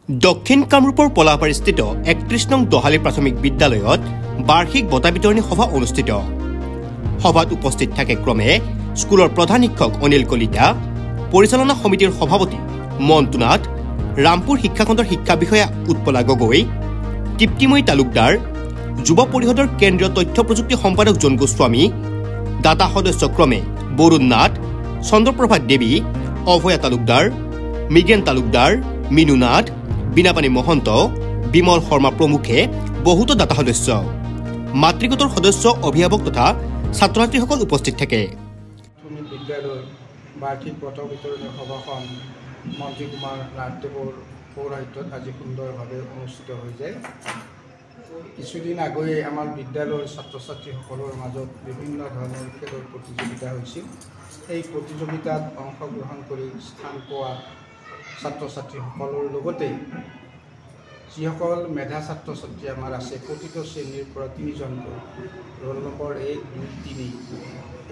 দক্ষিণ কামৰূপৰ পলাপাৰীস্থিত ৩১ নং দহালী প্ৰাথমিক বিদ্যালয়ত বাৰ্ষিক বঁটা বিতৰণী সভা অনুষ্ঠিত। সভাত উপস্থিত থাকে ক্ৰমে স্কুলৰ প্ৰধান শিক্ষক অনিল কলিতা, পৰিচালনা সমিতিৰ সভাপতি মন্টু নাথ, ৰামপুৰ শিক্ষাখণ্ডৰ শিক্ষা বিষয়া উৎপলা গগৈ, তৃপ্তিময়ী তালুকদাৰ, যুৱ পৰিষদৰ কেন্দ্ৰীয় তথ্য প্ৰযুক্তি সম্পাদক জন গোস্বামী, দাতা সদস্য ক্ৰমে বৰুণ নাথ, চন্দ্ৰপ্ৰভা দেৱী, অভয়া তালুকদাৰ, মৃগেন তালুকদাৰ, মিনু নাথ, বিনাপানী মহন্ত, বিমল শৰ্মা প্ৰমুখে বহুতো দাতা সদস্য, মাতৃগোটৰ সদস্য, অভিভাৱক তথা ছাত্ৰ ছাত্ৰীসকল উপস্থিত থাকে। বিদ্যালয়ৰ বাৰ্ষিক বঁটা বিতৰণী সভাখন মন্ত্ৰী কুমাৰ ৰাজদেৱৰ পৌৰাহিত্যত আজি সুন্দৰভাৱে অনুষ্ঠিত হৈ যায়। কিছুদিন আগেয়ে আমাৰ বিদ্যালয়ৰ ছাত্ৰ ছাত্ৰীসকলৰ মাজত বিভিন্ন ধৰণৰ খেলৰ প্ৰতিযোগিতা হৈছিল। এই প্ৰতিযোগিতাত অংশগ্ৰহণ কৰি স্থান পোৱা ছাত্ৰ ছাত্ৰীসকলৰ লগতে যিসকল মেধা ছাত্ৰ ছাত্ৰী আমাৰ আছে, প্ৰতিটো শ্ৰেণীৰ পৰা ৩জনকৈ ৰোল নম্বৰ ১, ২, ৩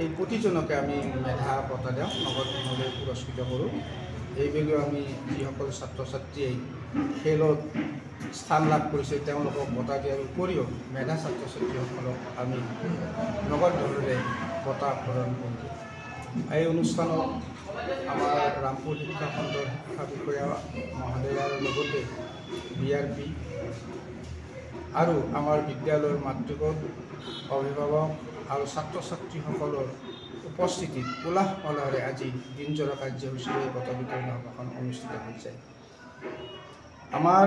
এই প্ৰতিজনকে আমি মেধা বঁটা দিওঁ, নগদ ধনেৰে পুৰস্কৃত কৰোঁ। এইবেলি আমি যিসকল ছাত্ৰ ছাত্ৰীয়ে খেলত স্থান লাভ কৰিছে তেওঁলোকক বঁটা দিয়াৰ উপৰিও মেধা ছাত্ৰ ছাত্ৰীসকলক আমি নগদ ধনেৰে বঁটা প্ৰদান কৰোঁ। এই অনুষ্ঠানত আমাৰ ৰামপুৰ শিক্ষাখণ্ডৰ শিক্ষা বিষয়া মহোদয়াৰ লগতে BRP আৰু আমাৰ বিদ্যালয়ৰ মাতৃগোট, অভিভাৱক আৰু ছাত্ৰ ছাত্ৰীসকলৰ উপস্থিতিত উলাহ মালহেৰে আজি দিনজোৰা কাৰ্যসূচীৰে বঁটা বিতৰণী সভাখন অনুষ্ঠিত হৈছে। আমাৰ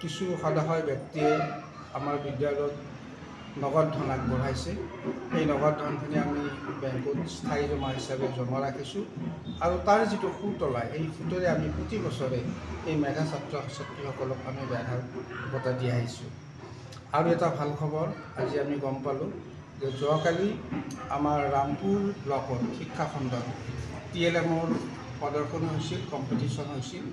কিছু সদস্য ব্যক্তিয়ে আমাৰ বিদ্যালয়ত নগদ ধন আগবঢ়াইছে। সেই নগদ ধনখিনি আমি বেংকত স্থায়ী জমা হিচাপে জমা ৰাখিছোঁ আৰু তাৰ যিটো সুত ওলায় এই সুতেৰে আমি প্ৰতি বছৰে এই মেধা ছাত্ৰ ছাত্ৰীসকলক আমি বঁটা দি আহিছোঁ। আৰু এটা ভাল খবৰ, আজি আমি গম পালোঁ যে যোৱাকালি আমাৰ ৰামপুৰ ব্লকত শিক্ষাখণ্ডত TLMৰ প্ৰদৰ্শনী হৈছিল, কম্পিটিশ্যন হৈছিল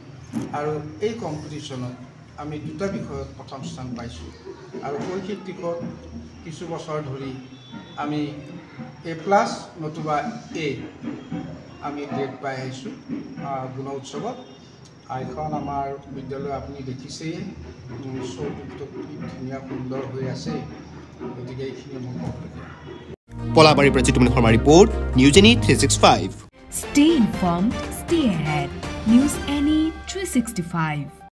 আৰু এই কম্পিটিশ্যনত আমি 2টা বিষয়ত প্ৰথম স্থান পাইছোঁ আৰু শৈক্ষিক দিশত কিছু বছৰ ধৰি আমি A+ নতুবা A আমি গ্ৰেড পাই আহিছোঁ গুণ উৎসৱত। এইখন আমাৰ বিদ্যালয় আপুনি দেখিছেই, চৌদিশটো কি ধুনীয়া সুন্দৰ হৈ আছে, গতিকে এইখিনি মোৰ ক'বলগীয়া। পলাবাৰীৰ পৰা Jitumoni Sharma report, news any 365। Stay informed, stay ahead. News Any 365.